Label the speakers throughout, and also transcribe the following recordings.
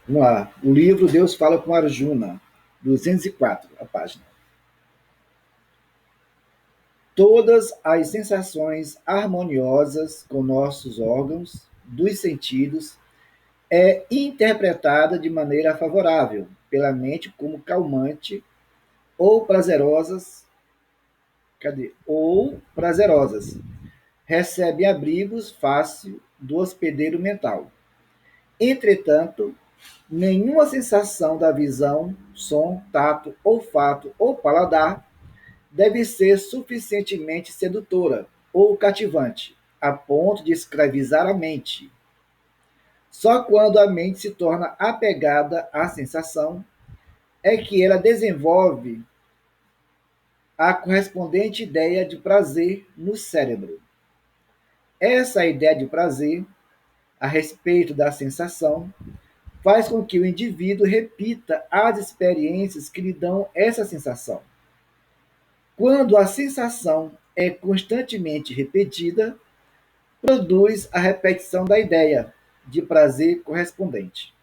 Speaker 1: Vamos lá. O livro Deus Fala com Arjuna, 204, a página. Todas as sensações harmoniosas com nossos órgãos dos sentidos é interpretada de maneira favorável pela mente como calmante ou prazerosas, ou prazerosas. Recebe abrigos fácil do hospedeiro mental. Entretanto, nenhuma sensação da visão, som, tato, olfato ou paladar deve ser suficientemente sedutora ou cativante, a ponto de escravizar a mente. Só quando a mente se torna apegada à sensação é que ela desenvolve a correspondente ideia de prazer no cérebro. Essa ideia de prazer, a respeito da sensação, faz com que o indivíduo repita as experiências que lhe dão essa sensação. Quando a sensação é constantemente repetida, produz a repetição da ideia de prazer correspondente.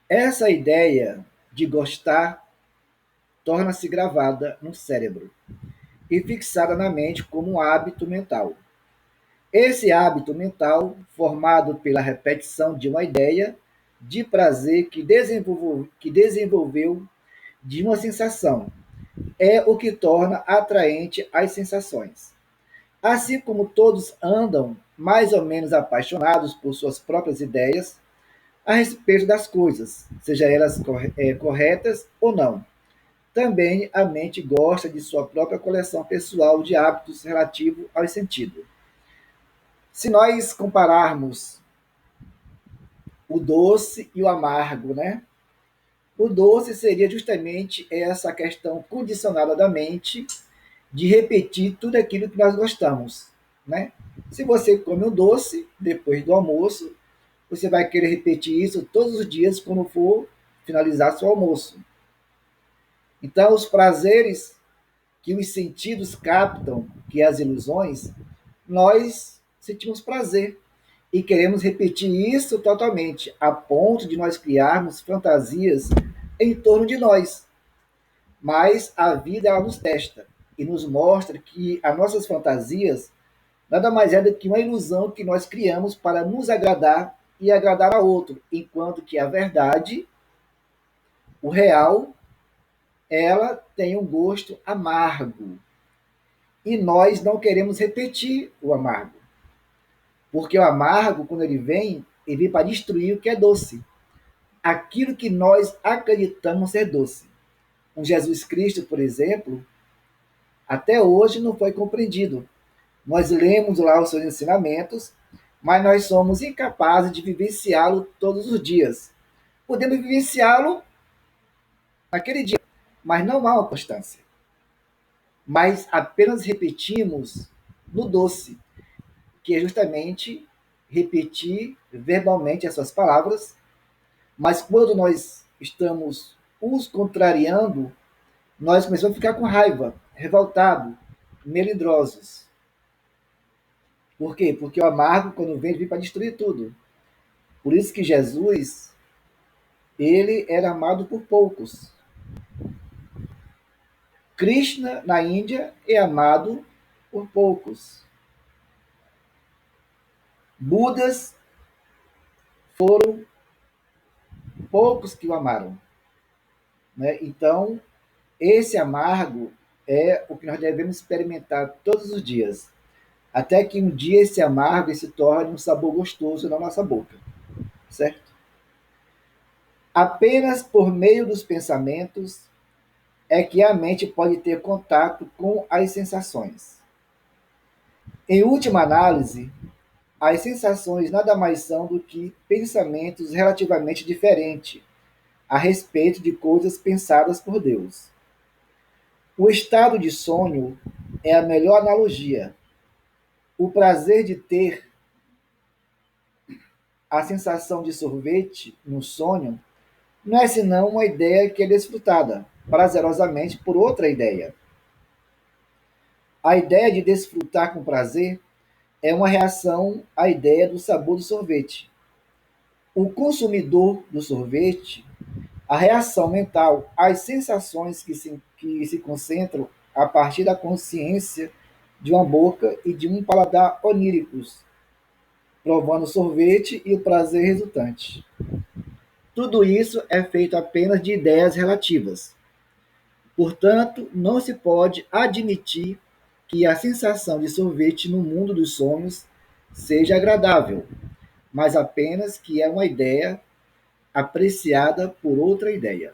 Speaker 1: Essa ideia de gostar torna-se gravada no cérebro e fixada na mente como um hábito mental. Esse hábito mental, formado pela repetição de uma ideia de prazer que desenvolveu de uma sensação, é o que torna atraente as sensações. Assim como todos andam mais ou menos apaixonados por suas próprias ideias a respeito das coisas, seja elas corretas ou não. Também a mente gosta de sua própria coleção pessoal de hábitos relativos ao sentido. Se nós compararmos o doce e o amargo, né? O doce seria justamente essa questão condicionada da mente de repetir tudo aquilo que nós gostamos, né? Se você come um doce depois do almoço, você vai querer repetir isso todos os dias quando for finalizar seu almoço. Então, os prazeres que os sentidos captam, que é as ilusões, nós sentimos prazer e queremos repetir isso totalmente, a ponto de nós criarmos fantasias em torno de nós. Mas a vida ela nos testa e nos mostra que as nossas fantasias nada mais é do que uma ilusão que nós criamos para nos agradar e agradar a outro, enquanto que a verdade, o real, ela tem um gosto amargo. E nós não queremos repetir o amargo. Porque o amargo, quando ele vem para destruir o que é doce. Aquilo que nós acreditamos ser doce. Um Jesus Cristo, por exemplo, até hoje não foi compreendido. Nós lemos lá os seus ensinamentos, mas nós somos incapazes de vivenciá-lo todos os dias. Podemos vivenciá-lo naquele dia, mas não há uma constância. Mas apenas repetimos no doce, que é justamente repetir verbalmente as suas palavras, mas quando nós estamos os contrariando, nós começamos a ficar com raiva, revoltado, melindrosos. Por quê? Porque o amargo, quando vem para destruir tudo. Por isso que Jesus, ele era amado por poucos. Krishna, na Índia, é amado por poucos. Budas foram poucos que o amaram. Né? Então, esse amargo é o que nós devemos experimentar todos os dias, até que um dia esse amargo se torne um sabor gostoso na nossa boca, certo? Apenas por meio dos pensamentos é que a mente pode ter contato com as sensações. Em última análise, as sensações nada mais são do que pensamentos relativamente diferentes a respeito de coisas pensadas por Deus. O estado de sonho é a melhor analogia. O prazer de ter a sensação de sorvete no sonho não é senão uma ideia que é desfrutada prazerosamente por outra ideia. A ideia de desfrutar com prazer é uma reação à ideia do sabor do sorvete. O consumidor do sorvete, a reação mental às sensações que se concentram a partir da consciência de uma boca e de um paladar oníricos, provando o sorvete e o prazer resultante. Tudo isso é feito apenas de ideias relativas. Portanto, não se pode admitir que a sensação de sorvete no mundo dos sonhos seja agradável, mas apenas que é uma ideia apreciada por outra ideia.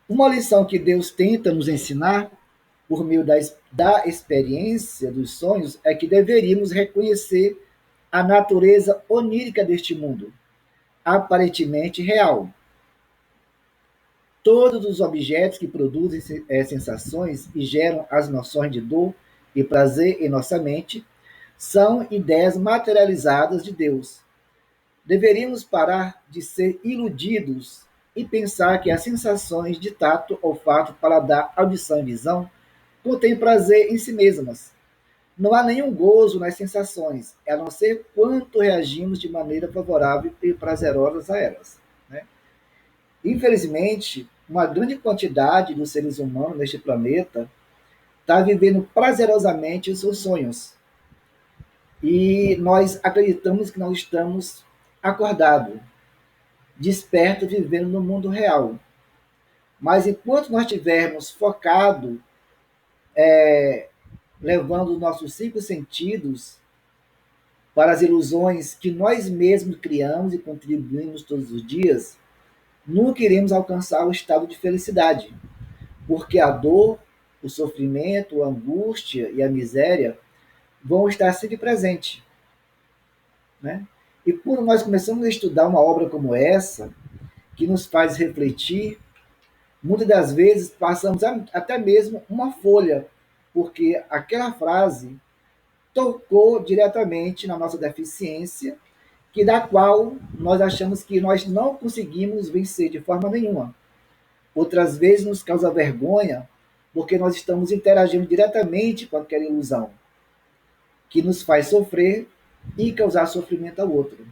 Speaker 1: Uma lição que Deus tenta nos ensinar por meio da experiência dos sonhos é que deveríamos reconhecer a natureza onírica deste mundo, aparentemente real. Todos os objetos que produzem sensações e geram as noções de dor e prazer em nossa mente são ideias materializadas de Deus. Deveríamos parar de ser iludidos e pensar que as sensações de tato, olfato, paladar, audição e visão contêm prazer em si mesmas. Não há nenhum gozo nas sensações, a não ser quanto reagimos de maneira favorável e prazerosa a elas. Né? Infelizmente, uma grande quantidade dos seres humanos neste planeta está vivendo prazerosamente os seus sonhos. E nós acreditamos que nós estamos acordados, despertos, vivendo no mundo real. Mas enquanto nós estivermos focados, levando os nossos cinco sentidos para as ilusões que nós mesmos criamos e contribuímos todos os dias, nunca iremos alcançar o estado de felicidade, porque a dor, o sofrimento, a angústia e a miséria vão estar sempre presentes. Né? E quando nós começamos a estudar uma obra como essa, que nos faz refletir, muitas das vezes passamos até mesmo uma folha, porque aquela frase tocou diretamente na nossa deficiência, que da qual nós achamos que nós não conseguimos vencer de forma nenhuma. Outras vezes nos causa vergonha, porque nós estamos interagindo diretamente com aquela ilusão, que nos faz sofrer e causar sofrimento ao outro.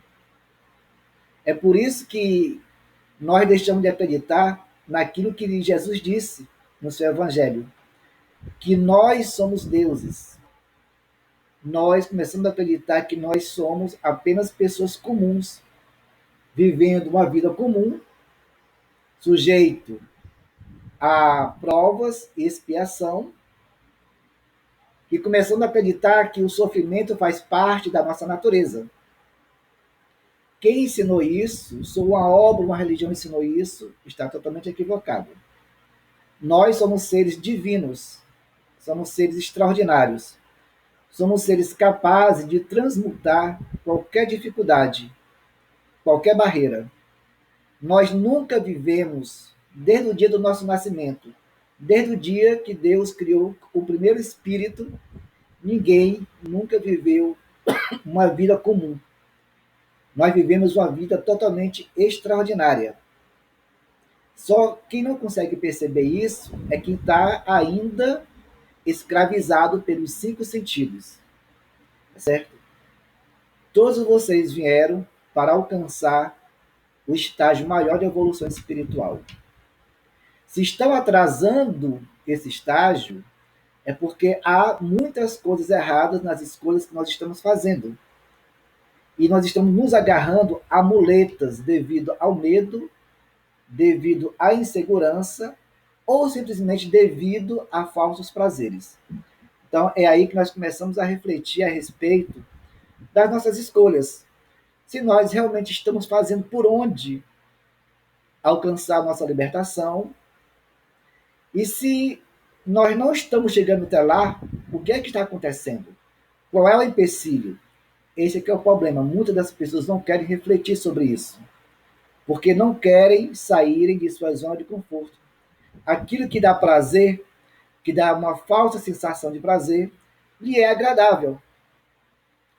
Speaker 1: É por isso que nós deixamos de acreditar naquilo que Jesus disse no seu Evangelho, que nós somos deuses. Nós começamos a acreditar que nós somos apenas pessoas comuns, vivendo uma vida comum, sujeito a provas e expiação, e começando a acreditar que o sofrimento faz parte da nossa natureza. Quem ensinou isso, se uma obra, uma religião ensinou isso, está totalmente equivocado. Nós somos seres divinos, somos seres extraordinários, somos seres capazes de transmutar qualquer dificuldade, qualquer barreira. Nós nunca vivemos, desde o dia do nosso nascimento, desde o dia que Deus criou o primeiro espírito, ninguém nunca viveu uma vida comum. Nós vivemos uma vida totalmente extraordinária. Só quem não consegue perceber isso é quem está ainda escravizado pelos cinco sentidos. Certo? Todos vocês vieram para alcançar o estágio maior de evolução espiritual. Se estão atrasando esse estágio, é porque há muitas coisas erradas nas escolhas que nós estamos fazendo. E nós estamos nos agarrando a muletas devido ao medo, devido à insegurança ou simplesmente devido a falsos prazeres. Então é aí que nós começamos a refletir a respeito das nossas escolhas. Se nós realmente estamos fazendo por onde alcançar a nossa libertação, e se nós não estamos chegando até lá, o que é que está acontecendo? Qual é o empecilho? Esse aqui é o problema. Muitas das pessoas não querem refletir sobre isso, porque não querem saírem de sua zona de conforto. Aquilo que dá prazer, que dá uma falsa sensação de prazer, lhe é agradável.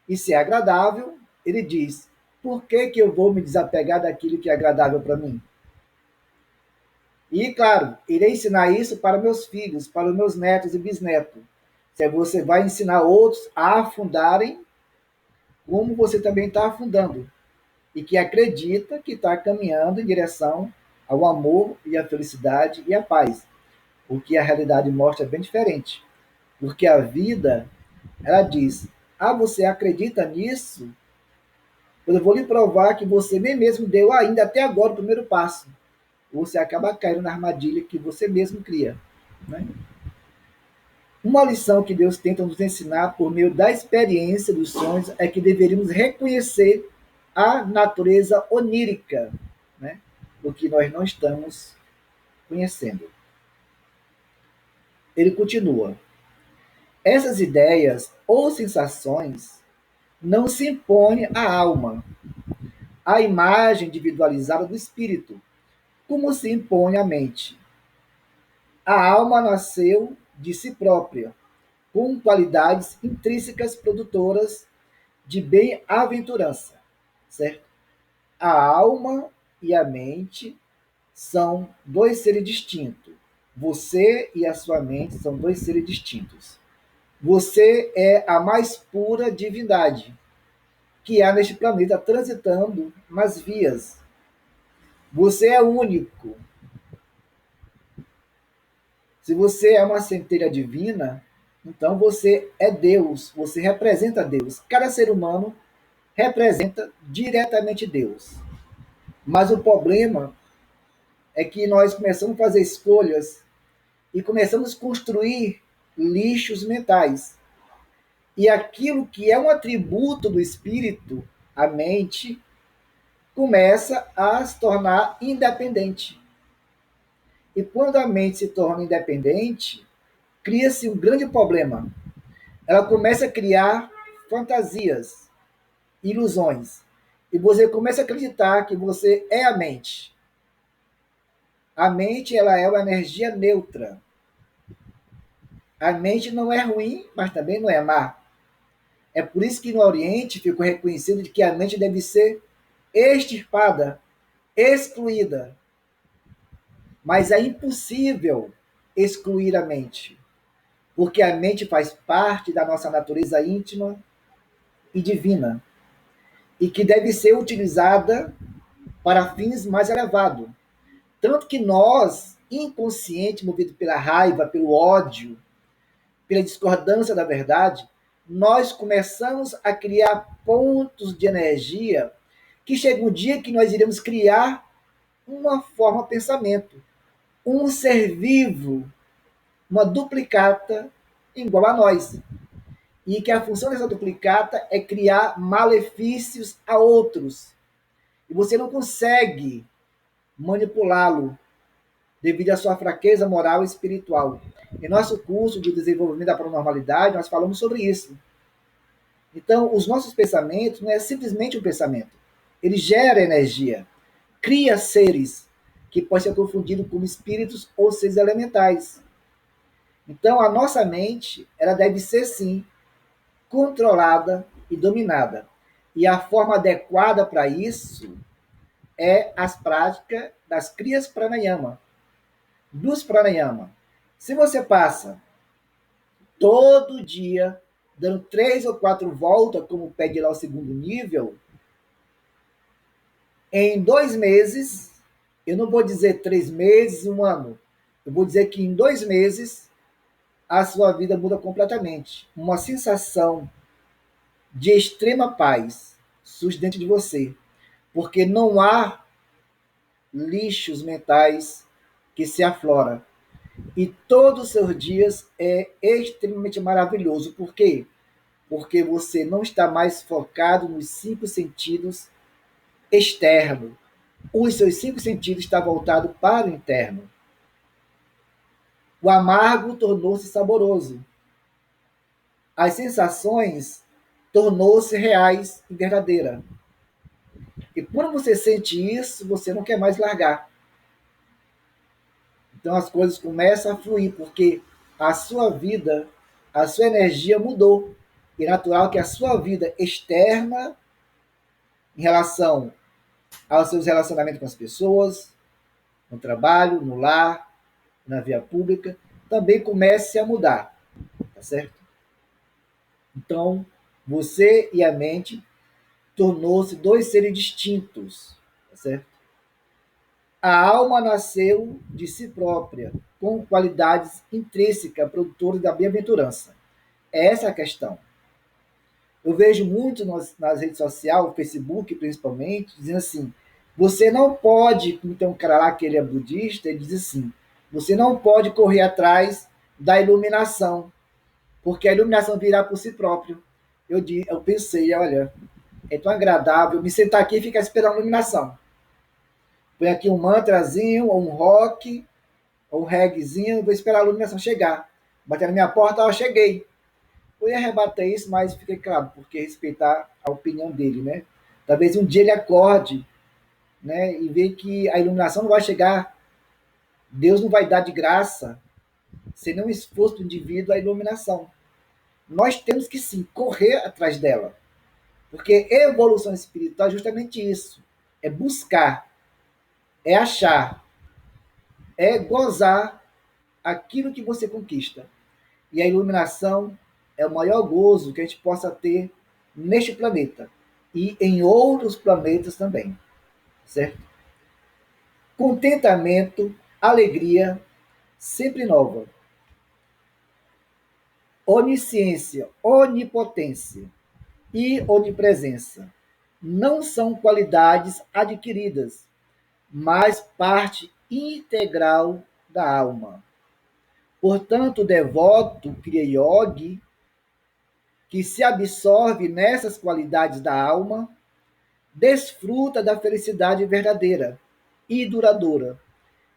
Speaker 1: E se é agradável, ele diz, por que eu vou me desapegar daquilo que é agradável para mim? E, claro, irei ensinar isso para meus filhos, para os meus netos e bisnetos. Se você vai ensinar outros a afundarem, como você também está afundando. e que acredita que está caminhando em direção ao amor e à felicidade e à paz. O que a realidade mostra é bem diferente. Porque a vida, ela diz: ah, você acredita nisso? Eu vou lhe provar que você nem mesmo deu ainda até agora o primeiro passo. Você acaba caindo na armadilha que você mesmo cria. Né? Uma lição que Deus tenta nos ensinar por meio da experiência dos sonhos é que deveríamos reconhecer a natureza onírica, né, do que nós não estamos conhecendo. Ele continua: essas ideias ou sensações não se impõem à alma, à imagem individualizada do espírito, como se impõe à mente. A alma nasceu de si própria, com qualidades intrínsecas produtoras de bem-aventurança, certo? A alma e a mente são dois seres distintos. Você e a sua mente são dois seres distintos. Você é a mais pura divindade que há neste planeta transitando nas vias. Você é único. Se você é uma centelha divina, então você é Deus, você representa Deus. Cada ser humano representa diretamente Deus. Mas o problema é que nós começamos a fazer escolhas e começamos a construir lixos mentais. E aquilo que é um atributo do espírito, a mente, começa a se tornar independente. E quando a mente se torna independente, cria-se um grande problema. Ela começa a criar fantasias, ilusões. E você começa a acreditar que você é a mente. A mente, ela é uma energia neutra. A mente não é ruim, mas também não é má. É por isso que no Oriente ficou reconhecido de que a mente deve ser extirpada, excluída. Mas é impossível excluir a mente, porque a mente faz parte da nossa natureza íntima e divina, e que deve ser utilizada para fins mais elevados. Tanto que nós, inconsciente, movido pela raiva, pelo ódio, pela discordância da verdade, nós começamos a criar pontos de energia que chega um dia que nós iremos criar uma forma de pensamento, um ser vivo, uma duplicata igual a nós. E que a função dessa duplicata é criar malefícios a outros. E você não consegue manipulá-lo devido à sua fraqueza moral e espiritual. Em nosso curso de desenvolvimento da paranormalidade, nós falamos sobre isso. Então, os nossos pensamentos não é simplesmente um pensamento. Ele gera energia, cria seres que podem ser confundidos como espíritos ou seres elementais. Então, a nossa mente, ela deve ser, sim, controlada e dominada. E a forma adequada para isso é as práticas das crias pranayama, dos pranayama. Se você passa todo dia dando 3 ou 4 voltas, como pede lá o segundo nível, em 2 meses, eu não vou dizer 3 meses, um ano, eu vou dizer que em 2 meses a sua vida muda completamente. Uma sensação de extrema paz surge dentro de você, porque não há lixos mentais que se aflora. E todos os seus dias é extremamente maravilhoso. Por quê? Porque você não está mais focado nos 5 sentidos externos. Os seus 5 sentidos estão voltados para o interno. O amargo tornou-se saboroso. As sensações tornou-se reais e verdadeiras. E quando você sente isso, você não quer mais largar. Então as coisas começam a fluir, porque a sua vida, a sua energia mudou. E é natural que a sua vida externa, em relação aos seus relacionamentos com as pessoas, no trabalho, no lar, na via pública, também comece a mudar, tá certo? Então, você e a mente tornou-se dois seres distintos, tá certo? A alma nasceu de si própria, com qualidades intrínsecas, produtoras da bem-aventurança. É essa a questão. Eu vejo muito nas redes sociais, Facebook principalmente, dizendo assim: você não pode, como tem um cara lá que ele é budista, ele diz assim: você não pode correr atrás da iluminação, porque a iluminação virá por si próprio. Eu pensei, olha, é tão agradável me sentar aqui e ficar esperando a iluminação. Põe aqui um mantrazinho, ou um rock, ou um reggaezinho, vou esperar a iluminação chegar. Bater na minha porta, ó, cheguei. Eu ia rebater isso, mas fiquei claro, porque respeitar a opinião dele, né? Talvez um dia ele acorde, né, e veja que a iluminação não vai chegar, Deus não vai dar de graça, sem nenhum esforço do indivíduo, a iluminação. Nós temos que sim correr atrás dela, porque evolução espiritual é justamente isso, é buscar, é achar, é gozar aquilo que você conquista. E a iluminação é o maior gozo que a gente possa ter neste planeta e em outros planetas também, certo? Contentamento, alegria, sempre nova. Onisciência, onipotência e onipresença não são qualidades adquiridas, mas parte integral da alma. Portanto, o devoto Kriya Yogi, que se absorve nessas qualidades da alma, desfruta da felicidade verdadeira e duradoura,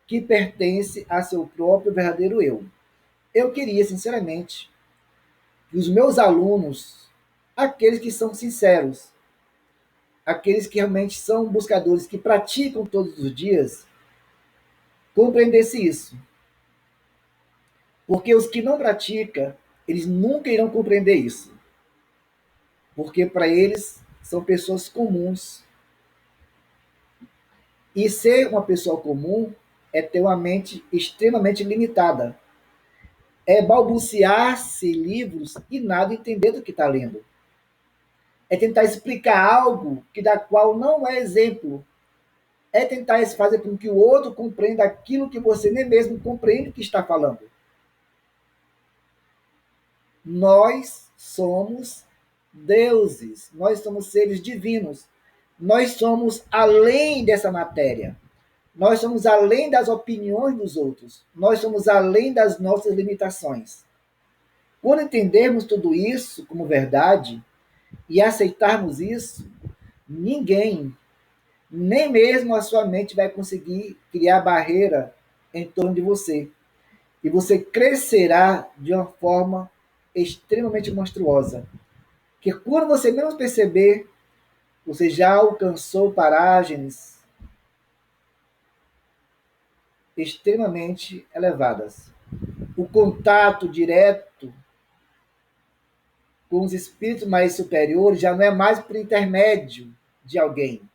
Speaker 1: que pertence a seu próprio verdadeiro eu. Eu queria, sinceramente, que os meus alunos, aqueles que são sinceros, aqueles que realmente são buscadores, que praticam todos os dias, compreendessem isso. Porque os que não praticam, eles nunca irão compreender isso. Porque para eles são pessoas comuns. E ser uma pessoa comum é ter uma mente extremamente limitada. É balbuciar-se livros e nada entender do que está lendo. É tentar explicar algo que da qual não é exemplo. É tentar fazer com que o outro compreenda aquilo que você nem mesmo compreende que está falando. Nós somos deuses, nós somos seres divinos, nós somos além dessa matéria, nós somos além das opiniões dos outros, nós somos além das nossas limitações. Quando entendermos tudo isso como verdade e aceitarmos isso, ninguém, nem mesmo a sua mente, vai conseguir criar barreira em torno de você. E você crescerá de uma forma extremamente monstruosa. Que quando você menos perceber, você já alcançou paragens extremamente elevadas. O contato direto com os espíritos mais superiores já não é mais por intermédio de alguém.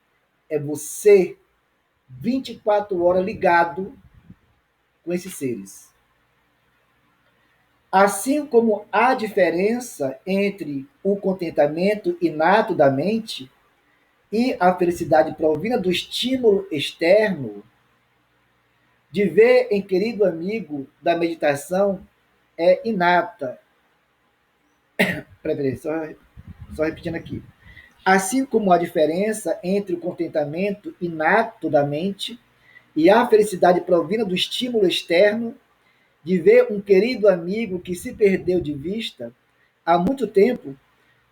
Speaker 1: É você 24 horas ligado com esses seres. Assim como há diferença entre o contentamento inato da mente e a felicidade provínda do estímulo externo, de ver em querido amigo da meditação é inata. Peraí, só repetindo aqui. Assim como a diferença entre o contentamento inato da mente e a felicidade provínda do estímulo externo, de ver um querido amigo que se perdeu de vista há muito tempo,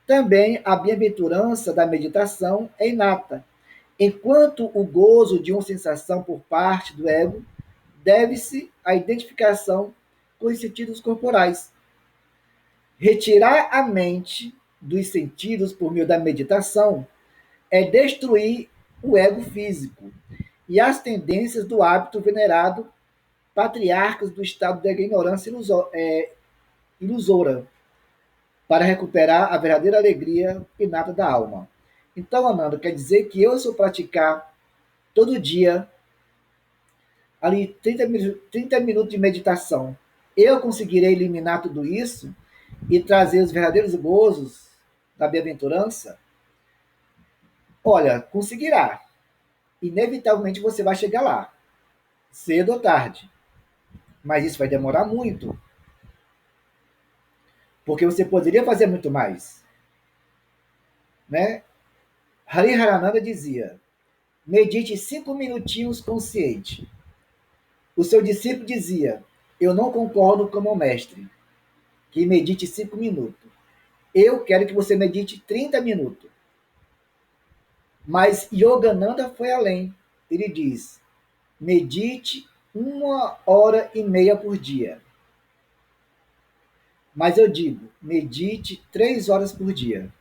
Speaker 1: também a bem-aventurança da meditação é inata, enquanto o gozo de uma sensação por parte do ego deve-se à identificação com os sentidos corporais. Retirar a mente dos sentidos por meio da meditação é destruir o ego físico e as tendências do hábito venerado patriarcas do estado da ignorância ilusora, para recuperar a verdadeira alegria inata da alma. Então, Ananda, quer dizer que eu, se eu praticar todo dia ali 30 minutos de meditação, eu conseguirei eliminar tudo isso e trazer os verdadeiros gozos da bem-aventurança? Olha, conseguirá. Inevitavelmente você vai chegar lá, cedo ou tarde. Mas isso vai demorar muito, porque você poderia fazer muito mais, né? Hari Harananda dizia: medite 5 minutinhos consciente. O seu discípulo dizia: eu não concordo com o meu mestre, que medite 5 minutos. Eu quero que você medite 30 minutos. Mas Yogananda foi além. Ele diz: medite 1 hora e meia por dia. Mas eu digo, medite 3 horas por dia.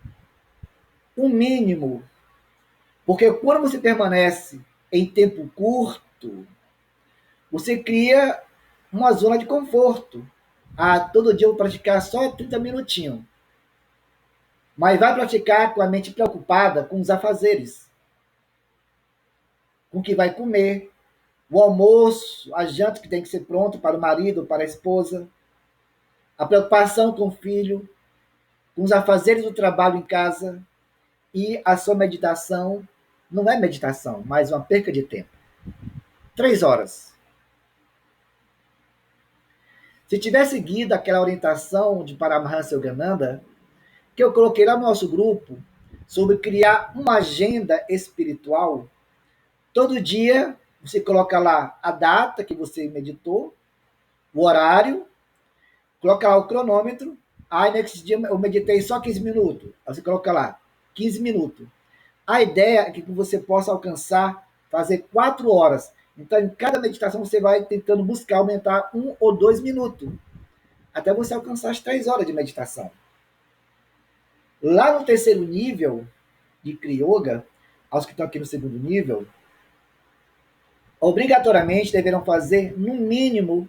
Speaker 1: O mínimo. Porque quando você permanece em tempo curto, você cria uma zona de conforto. Ah, todo dia eu vou praticar só 30 minutinhos. Mas vai praticar com a mente preocupada com os afazeres, com o que vai comer, o almoço, a janta que tem que ser pronto para o marido, para a esposa, a preocupação com o filho, com os afazeres do trabalho em casa, e a sua meditação não é meditação, mas uma perca de tempo. 3 horas. Se tiver seguido aquela orientação de Paramahansa Yogananda, que eu coloquei lá no nosso grupo, sobre criar uma agenda espiritual, todo dia você coloca lá a data que você meditou, o horário, coloca lá o cronômetro. Aí nesse dia eu meditei só 15 minutos. Aí você coloca lá 15 minutos. A ideia é que você possa alcançar, fazer 4 horas. Então, em cada meditação, você vai tentando buscar aumentar 1 ou 2 minutos, até você alcançar as 3 horas de meditação. Lá no terceiro nível de Kriya Yoga, aos que estão aqui no segundo nível, obrigatoriamente deverão fazer, no mínimo,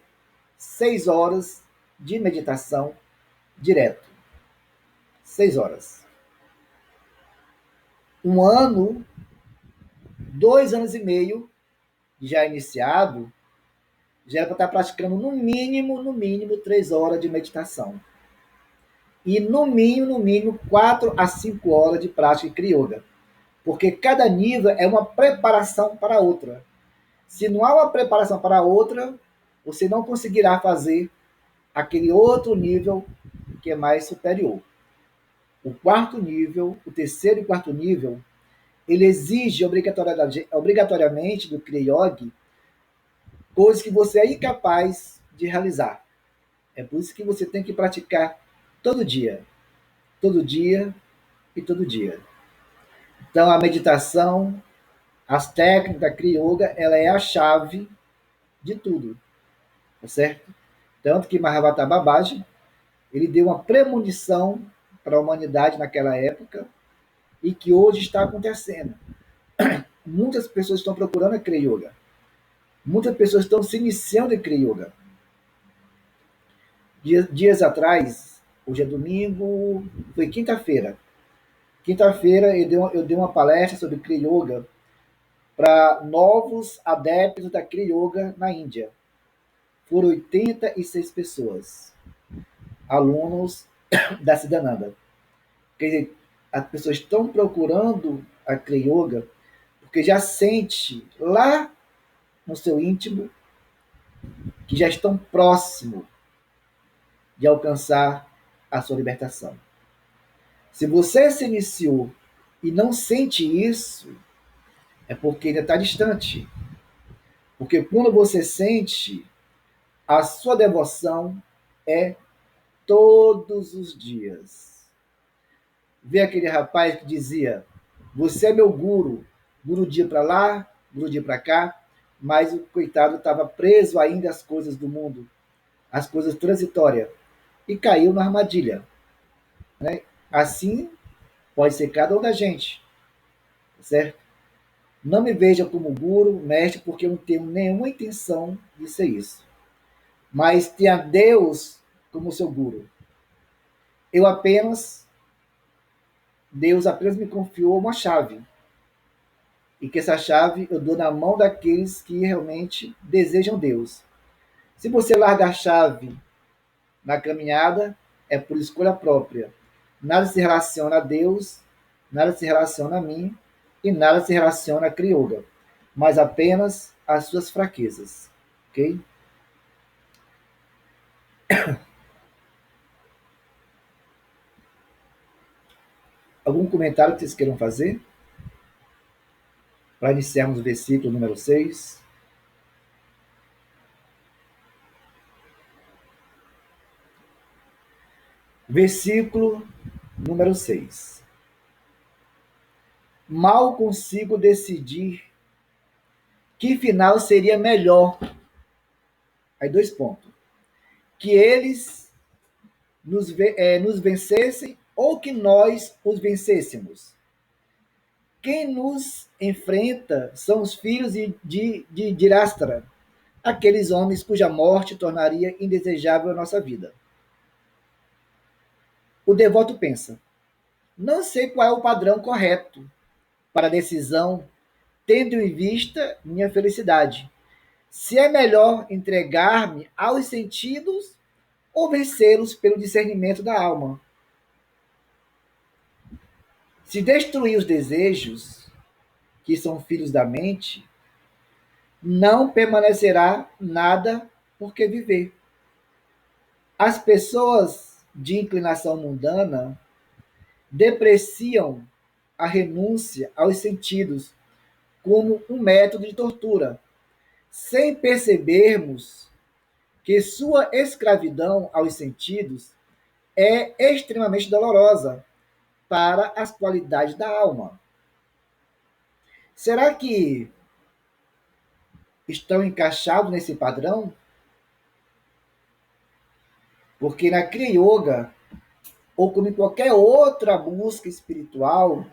Speaker 1: 6 horas de meditação direto. 6 horas. 1 ano, 2 anos e meio, já iniciado, já era para estar praticando no mínimo, 3 horas de meditação. E no mínimo, 4 a 5 horas de prática de Kriya Yoga. Porque cada nível é uma preparação para a outra. Se não há uma preparação para a outra, você não conseguirá fazer aquele outro nível que é mais superior. O quarto nível, o terceiro e quarto nível, ele exige obrigatoriamente do Kriya Yoga coisas que você é incapaz de realizar. É por isso que você tem que praticar todo dia e todo dia. Então a meditação, as técnicas da Kriya Yoga, ela é a chave de tudo, tá certo? Tanto que Mahavata Babaji, ele deu uma premonição para a humanidade naquela época e que hoje está acontecendo. Muitas pessoas estão procurando a Kriya Yoga. Muitas pessoas estão se iniciando em Kriya Yoga. Dias atrás, hoje é domingo, foi quinta-feira. Quinta-feira eu dei uma palestra sobre Kriya Yoga para novos adeptos da Kriya Yoga na Índia. Foram 86 pessoas, alunos da Siddhananda. Quer dizer, as pessoas estão procurando a Kriya Yoga porque já sente lá no seu íntimo que já estão próximos de alcançar a sua libertação. Se você se iniciou e não sente isso, é porque ainda está distante. Porque quando você sente, a sua devoção é todos os dias. Vê aquele rapaz que dizia: você é meu guru, guru dia para lá, guru dia para cá, mas o coitado estava preso ainda às coisas do mundo, às coisas transitórias, e caiu na armadilha. Né? Assim pode ser cada um da gente, certo? Não me veja como guru, mestre, porque eu não tenho nenhuma intenção de ser isso. Mas tenha Deus como seu guru. Eu apenas, Deus apenas me confiou uma chave. E que essa chave eu dou na mão daqueles que realmente desejam Deus. Se você larga a chave na caminhada, é por escolha própria. Nada se relaciona a Deus, nada se relaciona a mim, e nada se relaciona a Kriya Yoga, mas apenas às suas fraquezas. Ok? Algum comentário que vocês queiram fazer? Para iniciarmos o versículo número 6. Versículo número 6. Mal consigo decidir que final seria melhor. Aí 2 pontos. Que eles nos vencessem ou que nós os vencêssemos. Quem nos enfrenta são os filhos de Dirástra, aqueles homens cuja morte tornaria indesejável a nossa vida. O devoto pensa: não sei qual é o padrão correto para a decisão, tendo em vista minha felicidade. Se é melhor entregar-me aos sentidos ou vencê-los pelo discernimento da alma. Se destruir os desejos, que são filhos da mente, não permanecerá nada por que viver. As pessoas de inclinação mundana depreciam a renúncia aos sentidos como um método de tortura, sem percebermos que sua escravidão aos sentidos é extremamente dolorosa para as qualidades da alma. Será que estão encaixados nesse padrão? Porque na Kriya Yoga, ou como em qualquer outra busca espiritual,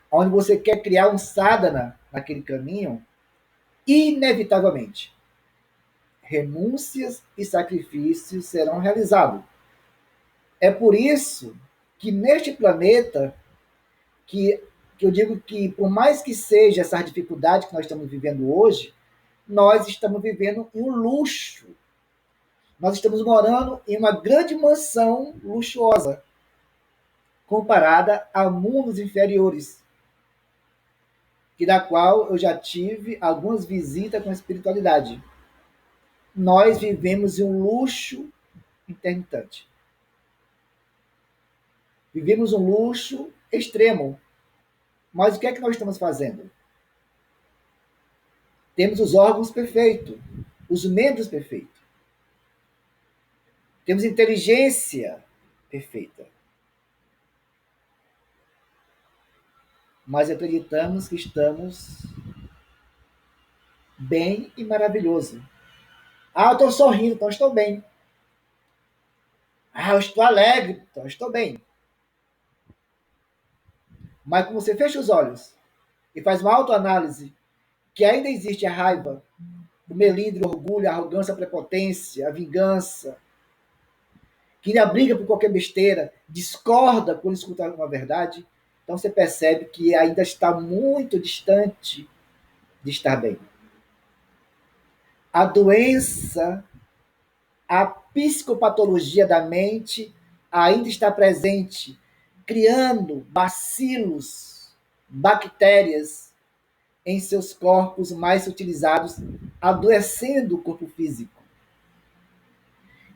Speaker 1: onde você quer criar um sadhana naquele caminho, inevitavelmente, renúncias e sacrifícios serão realizados. É por isso que neste planeta, que eu digo que por mais que seja essa dificuldade que nós estamos vivendo hoje, nós estamos vivendo em um luxo. Nós estamos morando em uma grande mansão luxuosa, comparada a mundos inferiores, que da qual eu já tive algumas visitas com a espiritualidade. Nós vivemos em um luxo intermitente. Vivemos um luxo extremo. Mas o que é que nós estamos fazendo? Temos os órgãos perfeitos, os membros perfeitos. Temos inteligência perfeita. Mas acreditamos que estamos bem e maravilhoso. Ah, eu estou sorrindo, então estou bem. Ah, eu estou alegre, então estou bem. Mas quando você fecha os olhos e faz uma autoanálise, que ainda existe a raiva, o melindre, o orgulho, a arrogância, a prepotência, a vingança, que ainda briga por qualquer besteira, discorda quando escuta uma verdade, então você percebe que ainda está muito distante de estar bem. A doença, a psicopatologia da mente ainda está presente, criando bacilos, bactérias em seus corpos mais utilizados, adoecendo o corpo físico.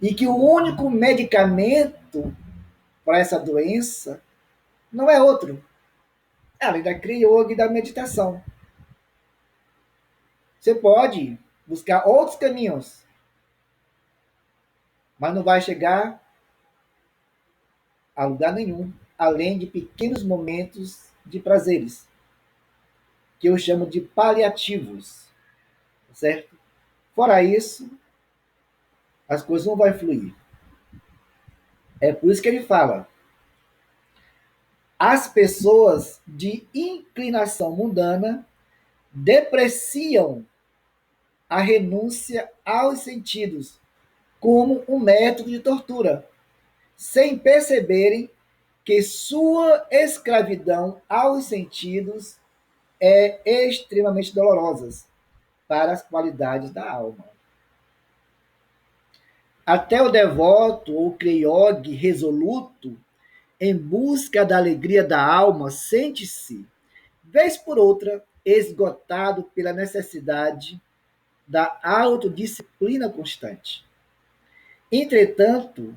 Speaker 1: E que o único medicamento para essa doença não é outro, além da Kriya Yoga e da meditação. Você pode buscar outros caminhos, mas não vai chegar a lugar nenhum, além de pequenos momentos de prazeres, que eu chamo de paliativos, certo? Fora isso, as coisas não vão fluir. É por isso que ele fala: as pessoas de inclinação mundana depreciam a renúncia aos sentidos como um método de tortura, sem perceberem que sua escravidão aos sentidos é extremamente dolorosa para as qualidades da alma. Até o devoto ou Kriyogi resoluto, em busca da alegria da alma, sente-se vez por outra, esgotado pela necessidade da autodisciplina constante. Entretanto,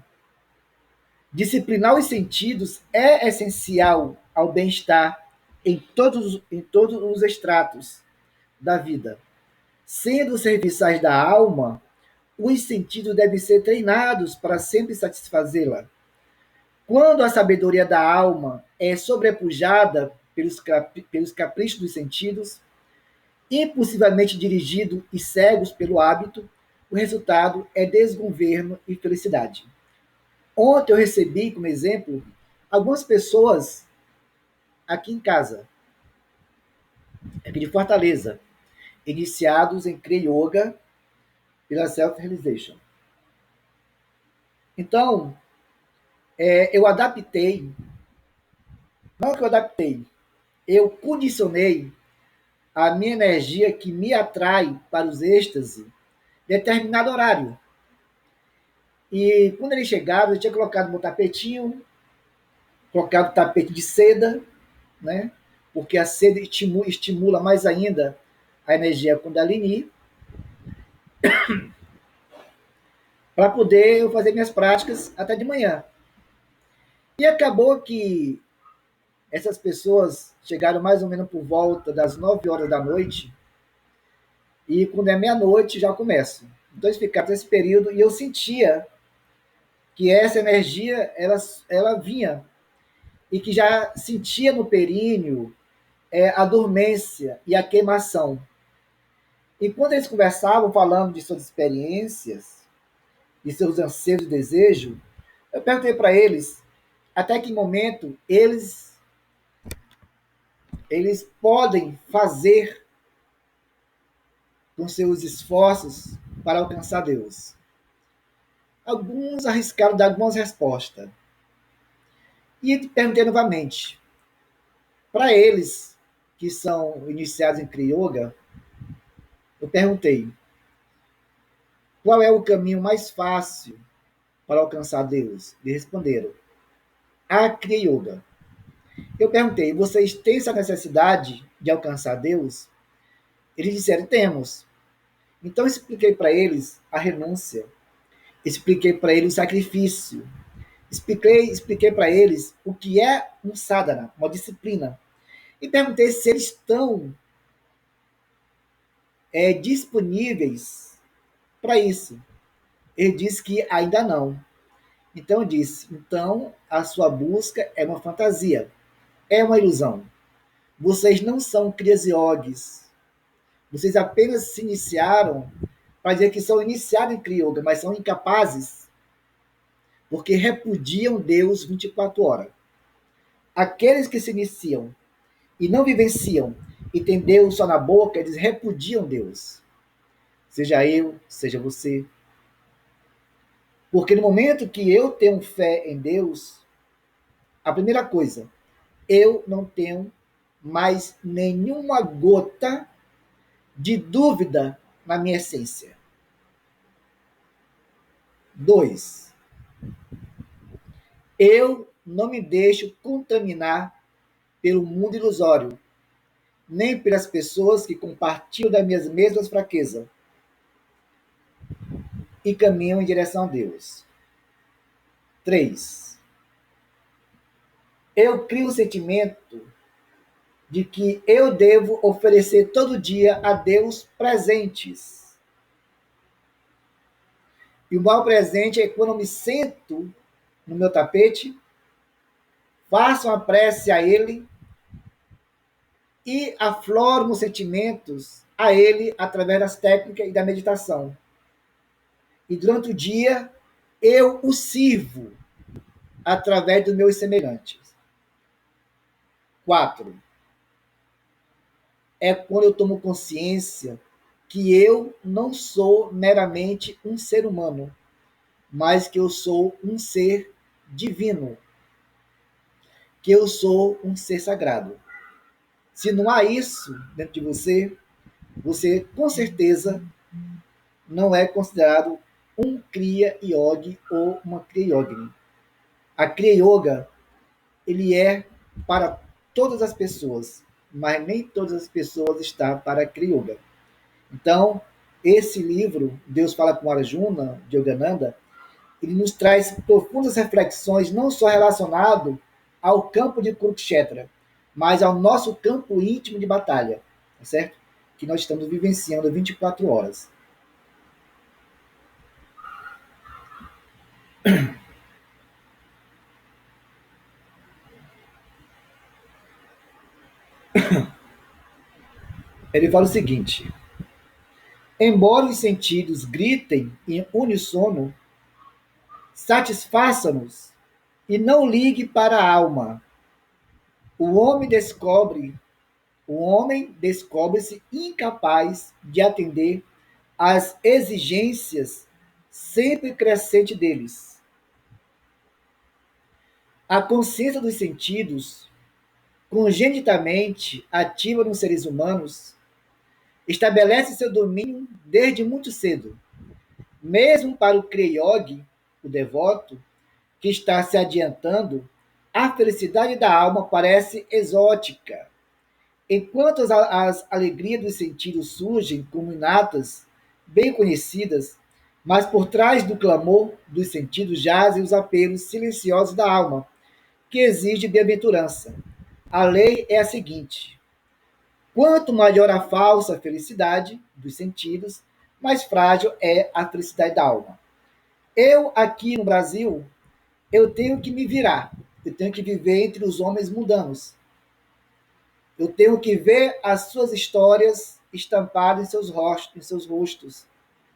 Speaker 1: disciplinar os sentidos é essencial ao bem-estar em todos os estratos da vida. Sendo serviçais da alma, os sentidos devem ser treinados para sempre satisfazê-la. Quando a sabedoria da alma é sobrepujada pelos caprichos dos sentidos, impulsivamente dirigido e cegos pelo hábito, o resultado é desgoverno e felicidade. Ontem eu recebi, como exemplo, algumas pessoas aqui em casa, aqui de Fortaleza, iniciados em Kriya Yoga pela Self-Realization. Então, eu adaptei, não que eu adaptei, eu condicionei a minha energia que me atrai para os êxtases em determinado horário. E quando eles chegaram, eu tinha colocado meu tapetinho, colocado tapete de seda, né? Porque a seda estimula mais ainda a energia Kundalini, para poder eu fazer minhas práticas até de manhã. E acabou que essas pessoas chegaram mais ou menos por volta das 9 horas da noite, e quando é meia-noite já começo. Então eles ficaram nesse período e eu sentia que essa energia ela vinha e que já sentia no períneo a dormência e a queimação. E quando eles conversavam, falando de suas experiências, de seus anseios e desejos, eu perguntei para eles até que momento eles podem fazer com seus esforços para alcançar Deus. Alguns arriscaram dar algumas respostas. E perguntei novamente, para eles que são iniciados em Kriya Yoga, eu perguntei, qual é o caminho mais fácil para alcançar Deus? Eles responderam, a Kriya Yoga. Eu perguntei, vocês têm essa necessidade de alcançar Deus? Eles disseram, temos. Então eu expliquei para eles a renúncia, expliquei para eles o sacrifício, expliquei para eles o que é um sadhana, uma disciplina. E perguntei se eles estão disponíveis para isso. Ele disse que ainda não. Então eu disse, então a sua busca é uma fantasia, é uma ilusão. Vocês não são Kriyas Yogis. Vocês apenas se iniciaram para dizer que são iniciados em Kriya Yoga, mas são incapazes porque repudiam Deus 24 horas. Aqueles que se iniciam e não vivenciam e têm Deus só na boca, eles repudiam Deus. Seja eu, seja você. Porque no momento que eu tenho fé em Deus, a primeira coisa, eu não tenho mais nenhuma gota de dúvida na minha essência. 2. Eu não me deixo contaminar pelo mundo ilusório, nem pelas pessoas que compartilham das minhas mesmas fraquezas e caminham em direção a Deus. 3. Eu crio o sentimento de que eu devo oferecer todo dia a Deus presentes. E o maior presente é quando eu me sento no meu tapete, faço uma prece a Ele e afloro meus sentimentos a Ele através das técnicas e da meditação. E durante o dia, eu o sirvo através dos meus semelhantes. 4. É quando eu tomo consciência que eu não sou meramente um ser humano, mas que eu sou um ser divino, que eu sou um ser sagrado. Se não há isso dentro de você, você com certeza não é considerado um Kriya Yogi ou uma Kriya Yogini. A Kriya Yoga, ele é para todas as pessoas, mas nem todas as pessoas estão para Kriya Yoga. Então, esse livro, Deus Fala com Arjuna, de Yogananda, ele nos traz profundas reflexões, não só relacionado ao campo de Kurukshetra, mas ao nosso campo íntimo de batalha, tá certo? Que nós estamos vivenciando 24 horas. Ele fala o seguinte: embora os sentidos gritem em uníssono, satisfaça-nos e não ligue para a alma. O homem descobre, o homem descobre-se incapaz de atender às exigências sempre crescentes deles. A consciência dos sentidos, congenitamente ativa nos seres humanos, estabelece seu domínio desde muito cedo. Mesmo para o Kriya Yogi, o devoto, que está se adiantando, a felicidade da alma parece exótica. Enquanto as alegrias dos sentidos surgem como inatas, bem conhecidas, mas por trás do clamor dos sentidos jazem os apelos silenciosos da alma, que exige bem-aventurança. A lei é a seguinte: quanto maior a falsa felicidade dos sentidos, mais frágil é a felicidade da alma. Eu, aqui no Brasil, eu tenho que me virar. Eu tenho que viver entre os homens mundanos. Eu tenho que ver as suas histórias estampadas em seus rostos,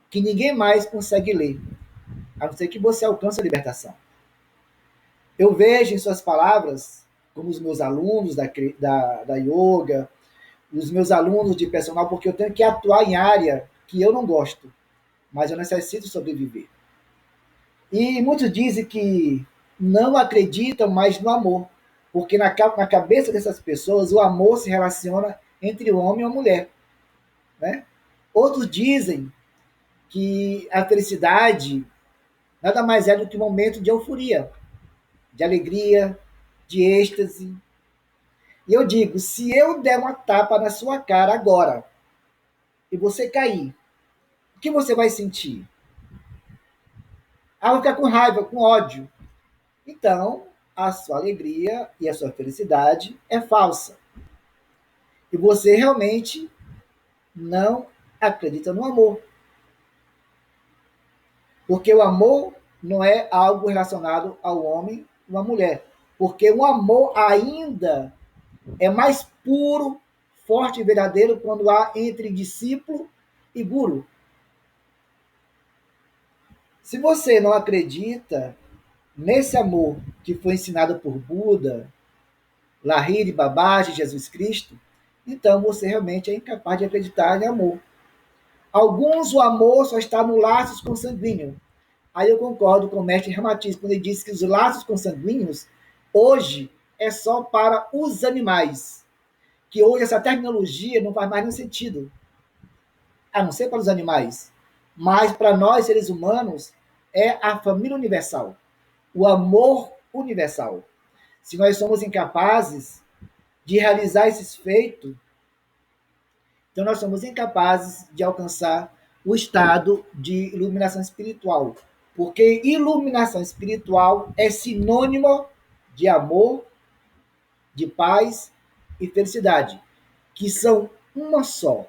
Speaker 1: que ninguém mais consegue ler, a não ser que você alcance a libertação. Eu vejo em suas palavras, como os meus alunos da yoga, os meus alunos de personal, porque eu tenho que atuar em área que eu não gosto, mas eu necessito sobreviver. E muitos dizem que não acreditam mais no amor, porque na cabeça dessas pessoas o amor se relaciona entre o homem e a mulher, né? Outros dizem que a felicidade nada mais é do que um momento de euforia, de alegria, de êxtase. E eu digo, se eu der uma tapa na sua cara agora e você cair, o que você vai sentir? Ah, vai ficar com raiva, com ódio. Então, a sua alegria e a sua felicidade é falsa. E você realmente não acredita no amor. Porque o amor não é algo relacionado ao homem ou à mulher. Porque o amor ainda é mais puro, forte e verdadeiro quando há entre discípulo e guru. Se você não acredita nesse amor que foi ensinado por Buda, Lahiri, Babaji, Jesus Cristo, então você realmente é incapaz de acreditar em amor. Alguns o amor só está no laços consanguíneos. Aí eu concordo com o mestre Ramatiz quando ele diz que os laços consanguíneos hoje é só para os animais. Que hoje essa terminologia não faz mais nenhum sentido. A não ser para os animais. Mas para nós, seres humanos, é a família universal. O amor universal. Se nós somos incapazes de realizar esses feitos, então nós somos incapazes de alcançar o estado de iluminação espiritual. Porque iluminação espiritual é sinônimo de amor, de paz e felicidade, que são uma só.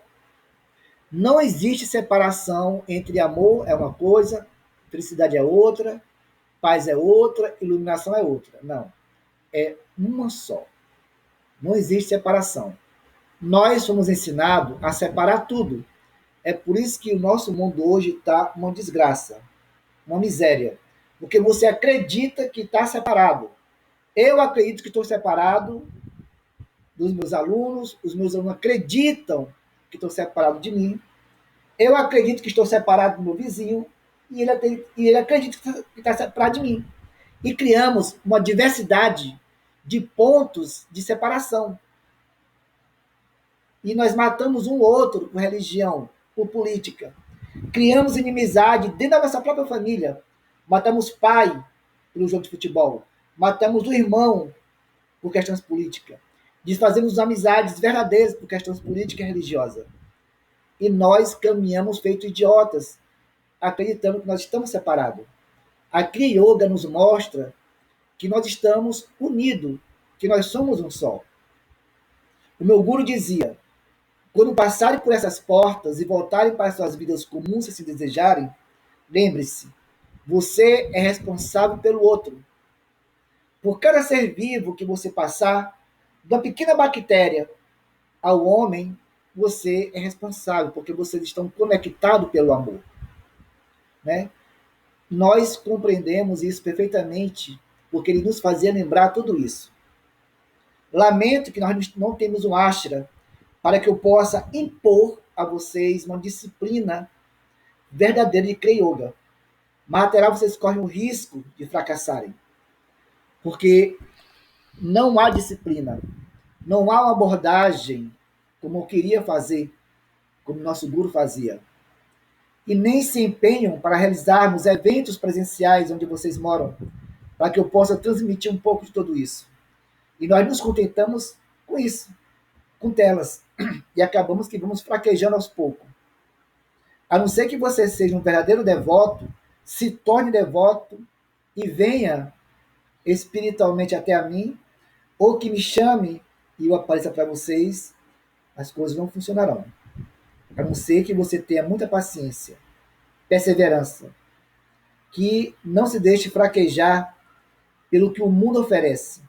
Speaker 1: Não existe separação entre amor é uma coisa, felicidade é outra, paz é outra, iluminação é outra. Não. É uma só. Não existe separação. Nós somos ensinados a separar tudo. É por isso que o nosso mundo hoje está uma desgraça, uma miséria. Porque você acredita que está separado. Eu acredito que estou separado dos meus alunos, os meus alunos acreditam que estou separado de mim. Eu acredito que estou separado do meu vizinho e ele acredita que está separado de mim. E criamos uma diversidade de pontos de separação. E nós matamos um outro por religião, por política. Criamos inimizade dentro da nossa própria família. Matamos pai pelo jogo de futebol. Matamos o irmão por questões políticas. de fazermos amizades verdadeiras por questões políticas e religiosas. E nós caminhamos feito idiotas, acreditando que nós estamos separados. A Kriya Yoga nos mostra que nós estamos unidos, que nós somos um só. O meu guru dizia: quando passarem por essas portas e voltarem para suas vidas comuns se assim desejarem, lembre-se, você é responsável pelo outro. Por cada ser vivo que você passar, da pequena bactéria ao homem, você é responsável, porque vocês estão conectados pelo amor. Né? Nós compreendemos isso perfeitamente, porque ele nos fazia lembrar tudo isso. Lamento que nós não temos um ashra para que eu possa impor a vocês uma disciplina verdadeira de Kriya Yoga. Mas terá vocês correm o risco de fracassarem. Porque não há disciplina, não há uma abordagem como eu queria fazer, como nosso guru fazia. E nem se empenham para realizarmos eventos presenciais onde vocês moram, para que eu possa transmitir um pouco de tudo isso. E nós nos contentamos com isso, com telas. E acabamos que vamos fraquejando aos poucos. A não ser que você seja um verdadeiro devoto, se torne devoto e venha espiritualmente até a mim, ou que me chame e eu apareça para vocês, as coisas não funcionarão. A não ser que você tenha muita paciência, perseverança, que não se deixe fraquejar pelo que o mundo oferece,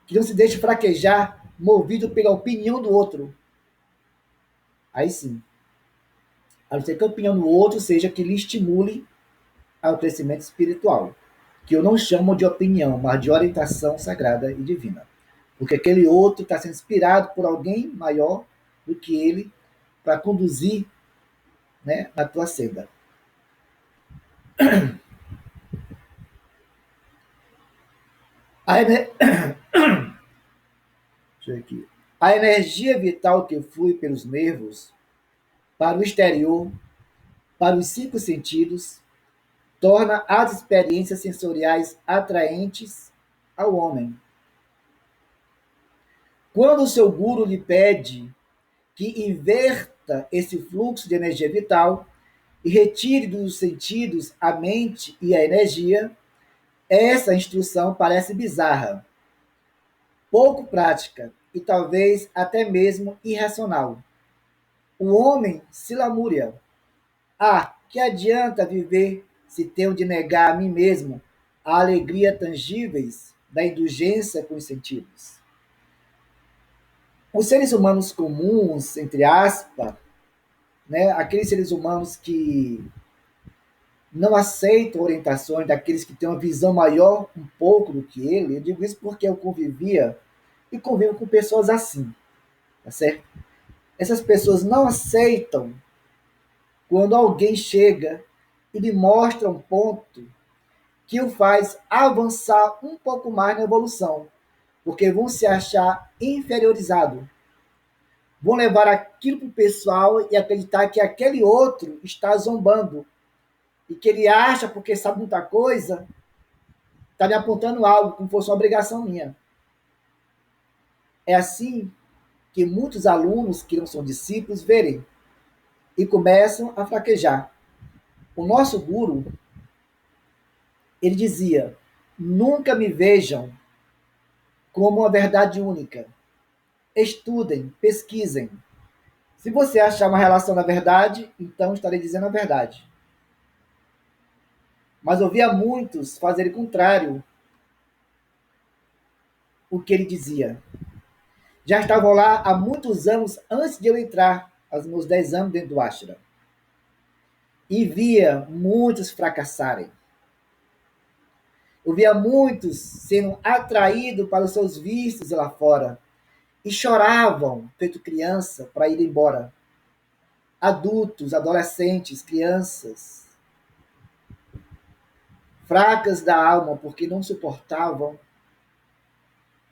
Speaker 1: que não se deixe fraquejar movido pela opinião do outro. Aí sim. A não ser que a opinião do outro seja que lhe estimule ao crescimento espiritual, que eu não chamo de opinião, mas de orientação sagrada e divina. Porque aquele outro está sendo inspirado por alguém maior do que ele para conduzir, né, na tua senda. A, a energia vital que flui pelos nervos para o exterior, para os cinco sentidos, torna as experiências sensoriais atraentes ao homem. Quando o seu guru lhe pede que inverta esse fluxo de energia vital e retire dos sentidos a mente e a energia, essa instrução parece bizarra, pouco prática e talvez até mesmo irracional. O homem se lamúria. Ah, que adianta viver se tenho de negar a mim mesmo a alegria tangíveis da indulgência com os sentidos? Os seres humanos comuns, entre aspas, né, aqueles seres humanos que não aceitam orientações daqueles que têm uma visão maior um pouco do que ele, eu digo isso porque eu convivia e convivo com pessoas assim, tá certo? Essas pessoas não aceitam quando alguém chega e lhe mostra um ponto que o faz avançar um pouco mais na evolução, porque vão se achar inferiorizados. Vão levar aquilo para o pessoal e acreditar que aquele outro está zombando e que ele acha, porque sabe muita coisa, está me apontando algo como fosse uma obrigação minha. É assim que muitos alunos que não são discípulos verem e começam a fraquejar. O nosso guru, ele dizia: nunca me vejam como uma verdade única. Estudem, pesquisem. Se você achar uma relação na verdade, então estarei dizendo a verdade. Mas ouvia muitos fazerem o contrário o que ele dizia. Já estavam lá há muitos anos antes de eu entrar, aos meus 10 anos dentro do ashram. E via muitos fracassarem. Eu via muitos sendo atraídos para os seus vícios lá fora. E choravam, feito criança, para ir embora. Adultos, adolescentes, crianças, fracas da alma, porque não suportavam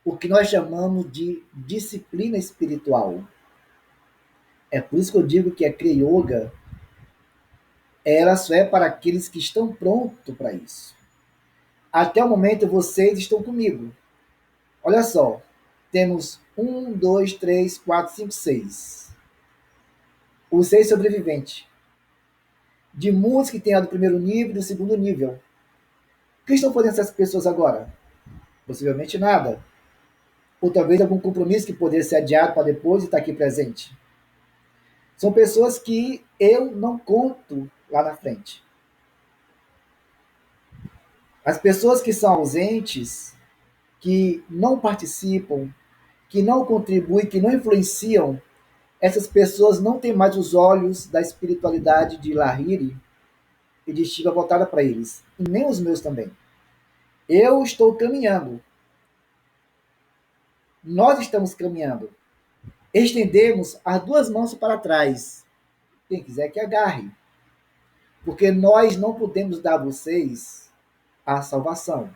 Speaker 1: o que nós chamamos de disciplina espiritual. É por isso que eu digo que a Kriya Yoga, ela só é para aqueles que estão prontos para isso. Até o momento vocês estão comigo. Olha só, Temos 6. O 6 sobrevivente. De muitos que tem a do primeiro nível e do segundo nível. O que estão fazendo essas pessoas agora? Possivelmente nada. Ou talvez algum compromisso que poderia ser adiado para depois e estar aqui presente. São pessoas que eu não conto lá na frente. As pessoas que são ausentes, que não participam, que não contribuem, que não influenciam, essas pessoas não têm mais os olhos da espiritualidade de Lahiri e de Shiva voltada para eles, e nem os meus também. Eu estou caminhando. Nós estamos caminhando. Estendemos as duas mãos para trás. Quem quiser que agarre. Porque nós não podemos dar a vocês a salvação.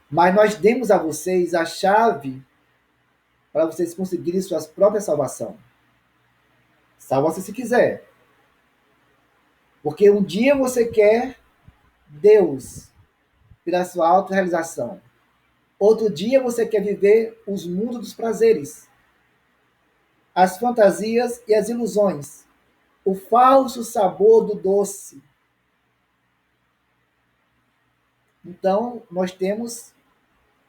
Speaker 1: Mas nós demos a vocês a chave para vocês conseguirem sua própria salvação. Salva-se se quiser. Porque um dia você quer Deus pela sua autorrealização. Outro dia você quer viver os mundos dos prazeres, as fantasias e as ilusões, o falso sabor do doce. Então, nós temos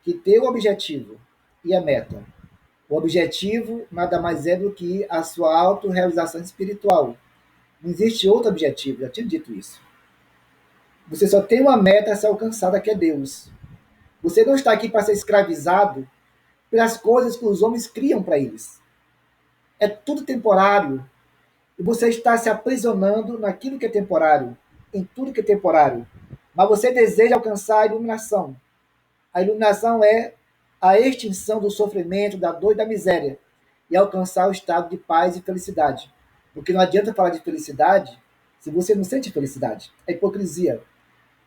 Speaker 1: que ter o objetivo e a meta. O objetivo nada mais é do que a sua autorrealização espiritual. Não existe outro objetivo, já tinha dito isso. Você só tem uma meta a ser alcançada, que é Deus. Você não está aqui para ser escravizado pelas coisas que os homens criam para eles. É tudo temporário. E você está se aprisionando naquilo que é temporário, em tudo que é temporário. Mas você deseja alcançar a iluminação. A iluminação é a extinção do sofrimento, da dor e da miséria. E alcançar o estado de paz e felicidade. Porque não adianta falar de felicidade se você não sente felicidade. É hipocrisia.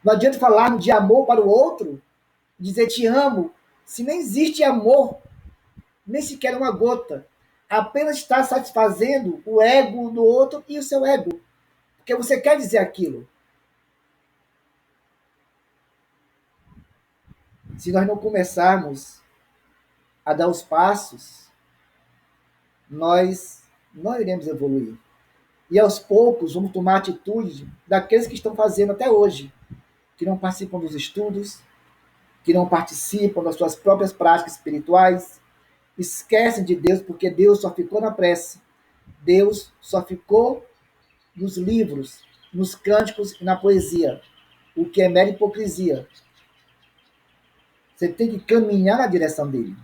Speaker 1: Não adianta falar de amor para o outro, dizer te amo, se nem existe amor, nem sequer uma gota. Apenas está satisfazendo o ego do outro e o seu ego. Porque você quer dizer aquilo. Se nós não começarmos a dar os passos, nós não iremos evoluir. E aos poucos vamos tomar atitude daqueles que estão fazendo até hoje, que não participam dos estudos, que não participam das suas próprias práticas espirituais, esquecem de Deus porque Deus só ficou na prece. Deus só ficou nos livros, nos cânticos e na poesia, o que é mera hipocrisia. Você tem que caminhar na direção dele.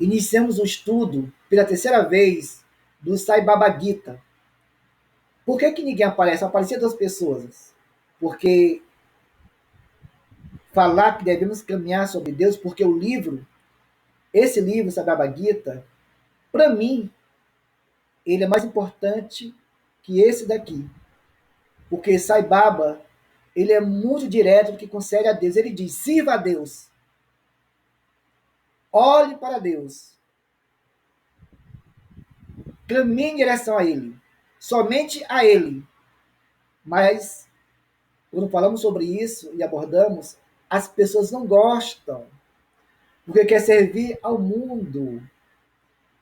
Speaker 1: Iniciamos o estudo pela terceira vez do Sai Baba Gita. Por que ninguém aparece? Apareciam duas pessoas. Porque falar que devemos caminhar sobre Deus, porque o livro, esse livro, Sai Baba Gita, para mim, ele é mais importante que esse daqui. Porque Sai Baba, ele é muito direto do que concede a Deus. Ele diz, sirva a Deus. Olhe para Deus. Caminhe em direção a Ele. Somente a Ele. Mas, quando falamos sobre isso e abordamos, as pessoas não gostam. Porque quer servir ao mundo.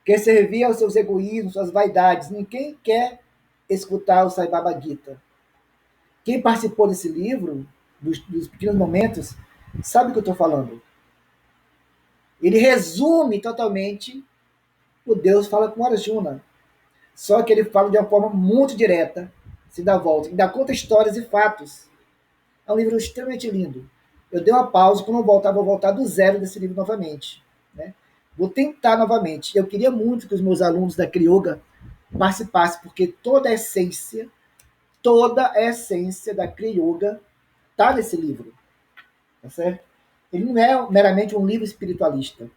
Speaker 1: Quer servir aos seus egoísmos, suas vaidades. Ninguém quer escutar o Sai Baba Gita. Quem participou desse livro, dos pequenos momentos, sabe o que eu estou falando. Ele resume totalmente o Deus fala com Arjuna. Só que ele fala de uma forma muito direta, se dá volta, ainda conta histórias e fatos. É um livro extremamente lindo. Eu dei uma pausa, quando eu voltar, vou voltar do zero desse livro novamente. Né? Vou tentar novamente. Eu queria muito que os meus alunos da Kriyoga participassem, porque toda a essência da Kriyoga está nesse livro. Tá certo? Ele não é meramente um livro espiritualista.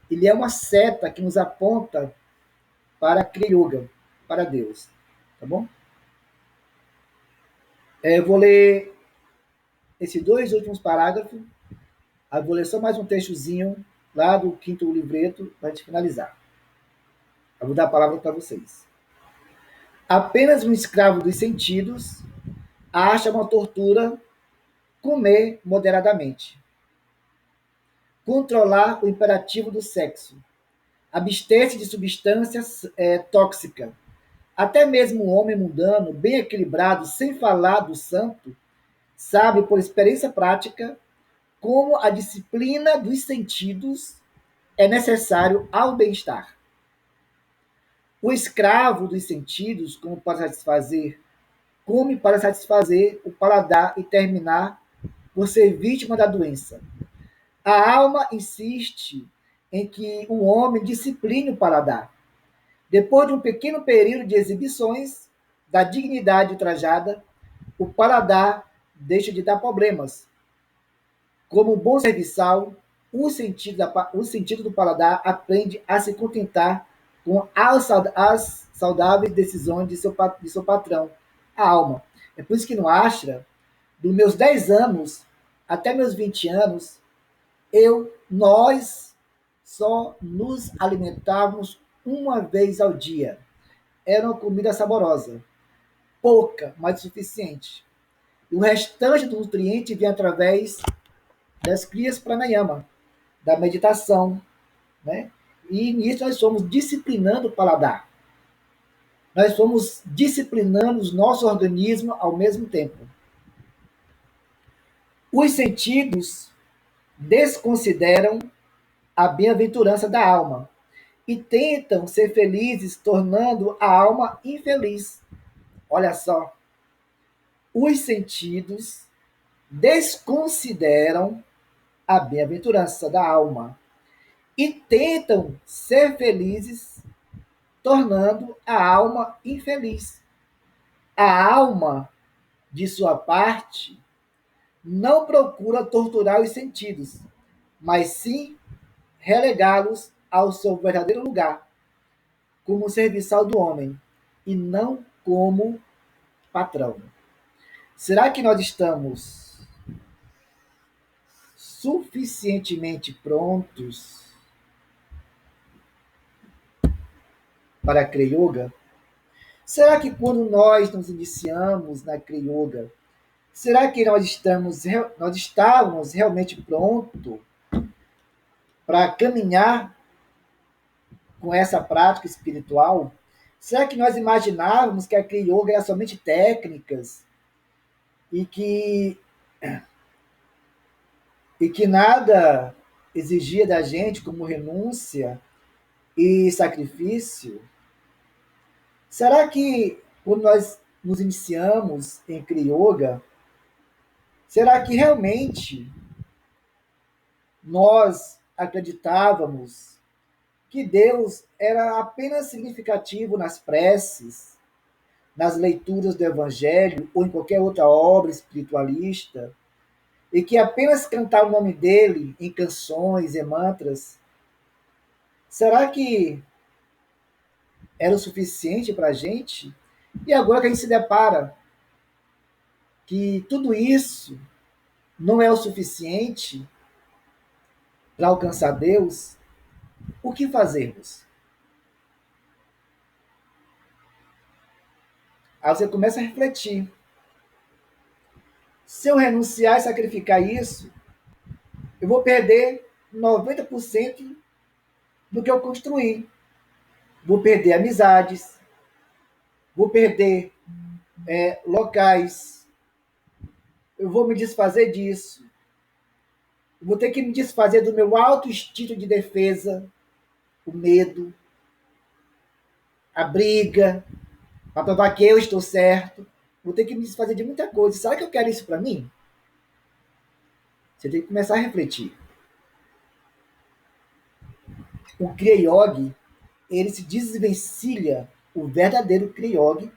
Speaker 1: Ele é uma seta que nos aponta para a Kriyoga, para Deus. Tá bom? Eu vou ler esses dois últimos parágrafos. Eu vou ler só mais um textozinho lá do quinto livreto para a gente finalizar. Eu vou dar a palavra para vocês. Apenas um escravo dos sentidos acha uma tortura comer moderadamente. controlar o imperativo do sexo, abster-se de substâncias tóxicas. Até mesmo um homem mundano, bem equilibrado, sem falar do santo, sabe por experiência prática como a disciplina dos sentidos é necessário ao bem-estar. O escravo dos sentidos, come para satisfazer o paladar e terminar por ser vítima da doença. A alma insiste em que o homem discipline o paladar. Depois de um pequeno período de exibições da dignidade ultrajada, o paladar deixa de dar problemas. Como um bom serviçal, o sentido do paladar aprende a se contentar com as saudáveis decisões de seu patrão, a alma. É por isso que no Ashra, dos meus 10 anos até meus 20 anos, nós só nos alimentávamos uma vez ao dia. Era uma comida saborosa, pouca, mas suficiente. E o restante do nutriente vinha através das crias pranayama, da meditação, né? E nisso nós fomos disciplinando o paladar. Nós fomos disciplinando o nosso organismo ao mesmo tempo. Os sentidos desconsideram a bem-aventurança da alma e tentam ser felizes, tornando a alma infeliz. Olha só. Os sentidos desconsideram a bem-aventurança da alma e tentam ser felizes, tornando a alma infeliz. A alma, de sua parte, não procura torturar os sentidos, mas sim relegá-los ao seu verdadeiro lugar, como serviçal do homem, e não como patrão. Será que nós estamos suficientemente prontos para a Kriya Yoga? Será que quando nós nos iniciamos na Kriya Yoga, será que nós estávamos realmente prontos para caminhar com essa prática espiritual? Será que nós imaginávamos que a Kriya Yoga era somente técnicas e que nada exigia da gente como renúncia e sacrifício? Será que quando nós nos iniciamos em Kriya Yoga, será que realmente nós acreditávamos que Deus era apenas significativo nas preces, nas leituras do Evangelho ou em qualquer outra obra espiritualista, e que apenas cantar o nome dele em canções e mantras, será que era o suficiente para a gente? E agora que a gente se depara que tudo isso não é o suficiente para alcançar Deus, o que fazemos? Aí você começa a refletir. Se eu renunciar e sacrificar isso, eu vou perder 90% do que eu construí. Vou perder amizades, vou perder locais, eu vou me desfazer disso. Eu vou ter que me desfazer do meu alto instinto de defesa, o medo, a briga, para provar que eu estou certo. Vou ter que me desfazer de muita coisa. Será que eu quero isso para mim? Você tem que começar a refletir. O Kriya Yoga, ele se desvencilha, o verdadeiro Kriya Yoga,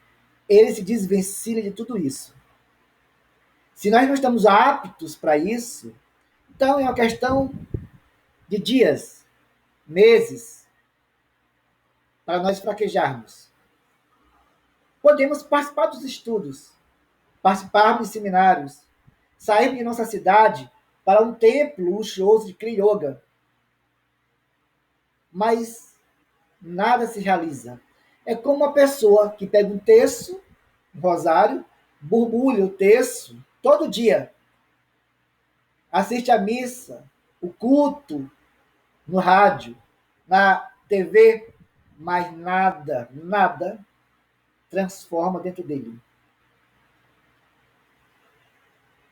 Speaker 1: ele se desvencilha de tudo isso. Se nós não estamos aptos para isso, então é uma questão de dias, meses, para nós fraquejarmos. Podemos participar dos estudos, participarmos de seminários, sair de nossa cidade para um templo luxuoso de Kriya Yoga, mas nada se realiza. É como uma pessoa que pega um terço, um rosário, borbulha o terço todo dia, assiste à missa, o culto no rádio, na TV, mas nada, nada transforma dentro dele.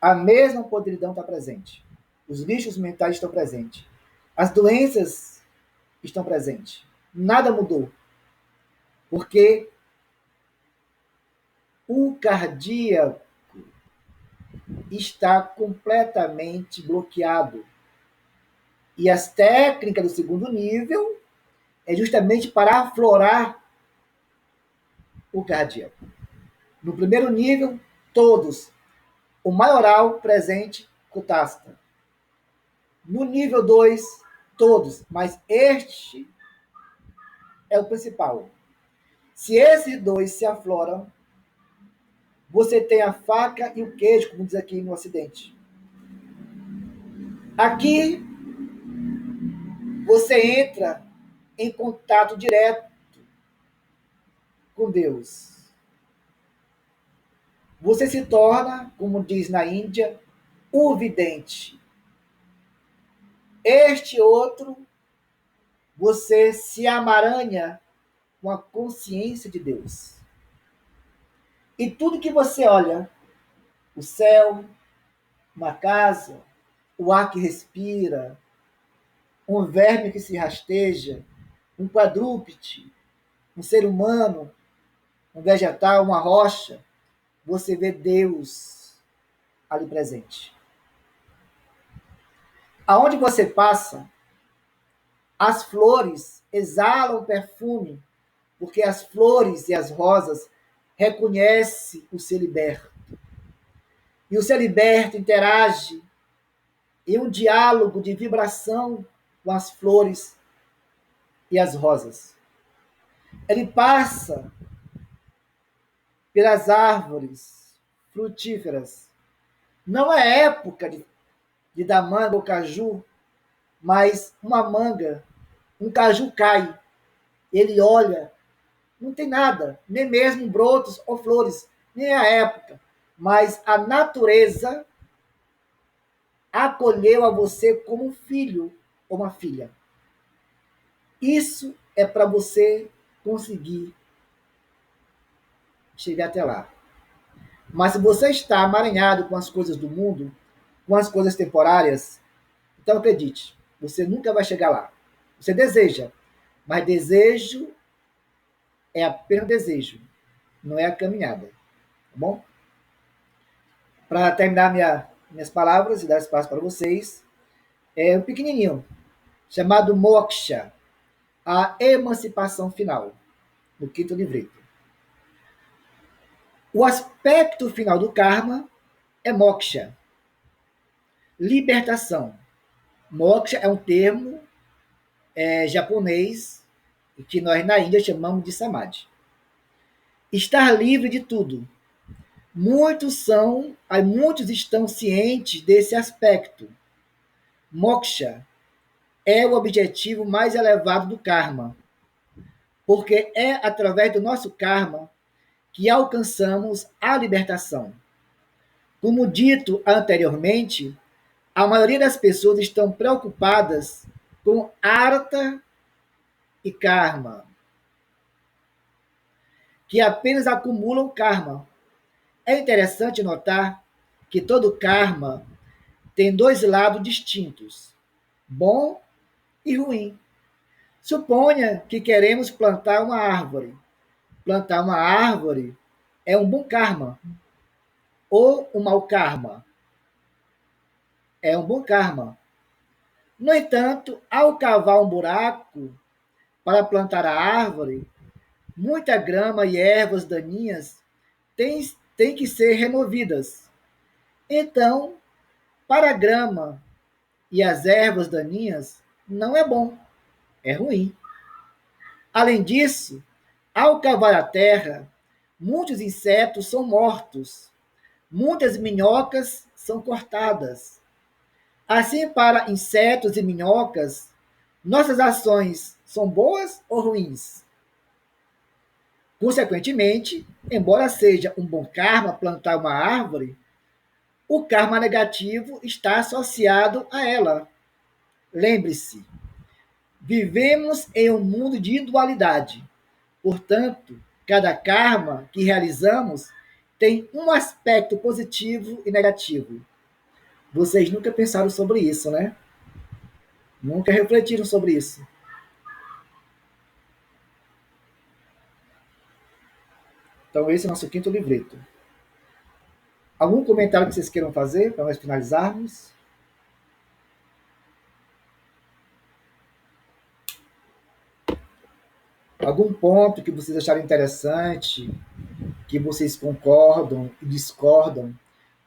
Speaker 1: A mesma podridão está presente. Os bichos mentais estão presentes. As doenças estão presentes. Nada mudou. Porque o cardíaco está completamente bloqueado. E as técnicas do segundo nível é justamente para aflorar o cardíaco. No primeiro nível, todos. O maioral, presente, cutasta. No nível 2, todos. Mas este é o principal. Se esses dois se afloram, você tem a faca e o queijo, como diz aqui no Ocidente. Aqui, você entra em contato direto com Deus. Você se torna, como diz na Índia, o vidente. Este outro, você se amaranha com a consciência de Deus. E tudo que você olha, o céu, uma casa, o ar que respira, um verme que se rasteja, um quadrúpede, um ser humano, um vegetal, uma rocha, você vê Deus ali presente. Aonde você passa, as flores exalam perfume, porque as flores e as rosas reconhecem o celiberto. E o celiberto interage em um diálogo de vibração com as flores e as rosas. Ele passa pelas árvores frutíferas. Não é época de dar manga ou caju, mas uma manga, um caju cai. Ele olha, não tem nada, nem mesmo brotos ou flores, nem a época. Mas a natureza acolheu a você como um filho ou uma filha. Isso é para você conseguir chegar até lá. Mas se você está amaranhado com as coisas do mundo, com as coisas temporárias, então acredite, você nunca vai chegar lá. Você deseja, mas desejo é apenas desejo, não é a caminhada. Tá bom? Para terminar minhas palavras e dar espaço para vocês, é um pequenininho, chamado Moksha, a emancipação final, no quinto livreto. O aspecto final do karma é moksha, libertação. Moksha é um termo japonês que nós na Índia chamamos de samadhi. Estar livre de tudo. Muitos estão cientes desse aspecto. Moksha é o objetivo mais elevado do karma, porque é através do nosso karma que alcançamos a libertação. Como dito anteriormente, a maioria das pessoas estão preocupadas com artha e karma, que apenas acumulam karma. É interessante notar que todo karma tem dois lados distintos, bom e ruim. Suponha que queremos plantar uma árvore. Plantar uma árvore é um bom karma ou um mau karma? É um bom karma. No entanto, ao cavar um buraco para plantar a árvore, muita grama e ervas daninhas têm que ser removidas. Então, para a grama e as ervas daninhas, não é bom, é ruim. Além disso, ao cavar a terra, muitos insetos são mortos, muitas minhocas são cortadas. Assim, para insetos e minhocas, nossas ações são boas ou ruins? Consequentemente, embora seja um bom karma plantar uma árvore, o karma negativo está associado a ela. Lembre-se, vivemos em um mundo de dualidade. Portanto, cada karma que realizamos tem um aspecto positivo e negativo. Vocês nunca pensaram sobre isso, né? Nunca refletiram sobre isso. Então, esse é o nosso quinto livreto. Algum comentário que vocês queiram fazer para nós finalizarmos? Algum ponto que vocês acharem interessante, que vocês concordam e discordam,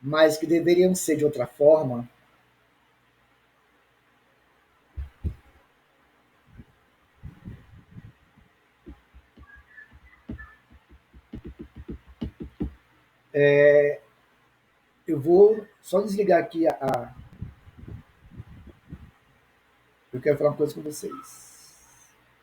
Speaker 1: mas que deveriam ser de outra forma? Eu vou só desligar aqui a. Eu quero falar uma coisa com vocês.